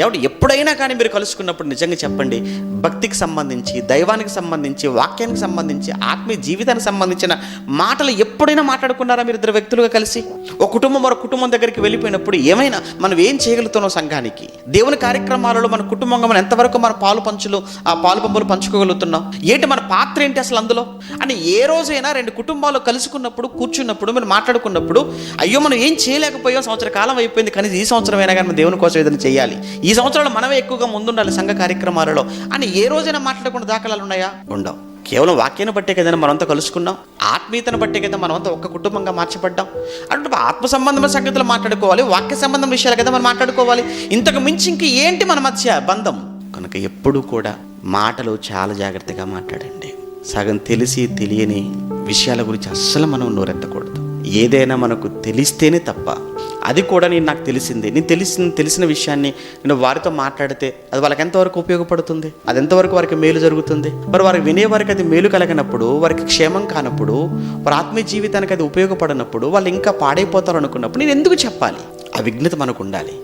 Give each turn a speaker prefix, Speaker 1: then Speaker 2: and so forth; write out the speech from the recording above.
Speaker 1: ఎప్పుడైనా కానీ మీరు కలుసుకున్నప్పుడు నిజంగా చెప్పండి, భక్తికి సంబంధించి, దైవానికి సంబంధించి, వాక్యానికి సంబంధించి, ఆత్మీయ జీవితానికి సంబంధించిన మాటలు ఎప్పుడైనా మాట్లాడుకున్నారా మీరు ఇద్దరు వ్యక్తులుగా కలిసి? ఒక కుటుంబం మరో కుటుంబం దగ్గరికి వెళ్ళిపోయినప్పుడు ఏమైనా మనం ఏం చేయగలుగుతున్నాం సంఘానికి, దేవుని కార్యక్రమాలలో మన కుటుంబంగా మనం ఎంతవరకు మన పాలు పంపులు పంచుకోగలుగుతున్నాం, ఏంటి మన పాత్ర ఏంటి అసలు అందులో అని ఏ రోజైనా రెండు కుటుంబాలు కలుసుకున్నప్పుడు, కూర్చున్నప్పుడు, మీరు మాట్లాడుకున్నప్పుడు, అయ్యో మనం ఏం చేయలేకపోయాం, సంవత్సర కాలం అయిపోయింది, కానీ ఈ సంవత్సరం అయినా కానీ మనం దేవుని కోసం ఏదైనా చేయాలి, ఈ సంవత్సరంలో మనమే ఎక్కువగా ముందుండాలి సంఘ కార్యక్రమాలలో అని ఏ రోజైనా మాట్లాడుకున్న దాఖలాలు ఉన్నాయా? ఉండవు. కేవలం వాక్యాన్ని బట్టే కదైనా మనమంతా కలుసుకున్నాం, ఆత్మీయతను బట్టే కదా మనమంతా ఒక్క కుటుంబంగా మార్చబడ్డాం. అంటే ఆత్మ సంబంధమైన సంగతులు మాట్లాడుకోవాలి, వాక్య సంబంధం విషయాలు కదా మనం మాట్లాడుకోవాలి. ఇంతకు మించి ఇంక ఏంటి మన మధ్య బంధం? కనుక ఎప్పుడూ కూడా మాటలు చాలా జాగ్రత్తగా మాట్లాడండి. సగం తెలిసి తెలియని విషయాల గురించి అస్సలు మనం నోరెత్తకూడదు. ఏదైనా మనకు తెలిస్తేనే తప్ప, అది కూడా నాకు తెలిసింది, తెలిసిన విషయాన్ని నేను వారితో మాట్లాడితే అది వాళ్ళకి ఎంతవరకు ఉపయోగపడుతుంది, అది ఎంతవరకు వారికి మేలు జరుగుతుంది? మరి వారికి వినేవారికి అది మేలు కలగనప్పుడు, వారికి క్షేమం కానప్పుడు, వారి ఆత్మీయ జీవితానికి అది ఉపయోగపడనప్పుడు, వాళ్ళు ఇంకా పాడైపోతారు అనుకున్నప్పుడు నేను ఎందుకు చెప్పాలి? ఆ విఘ్నత మనకు ఉండాలి.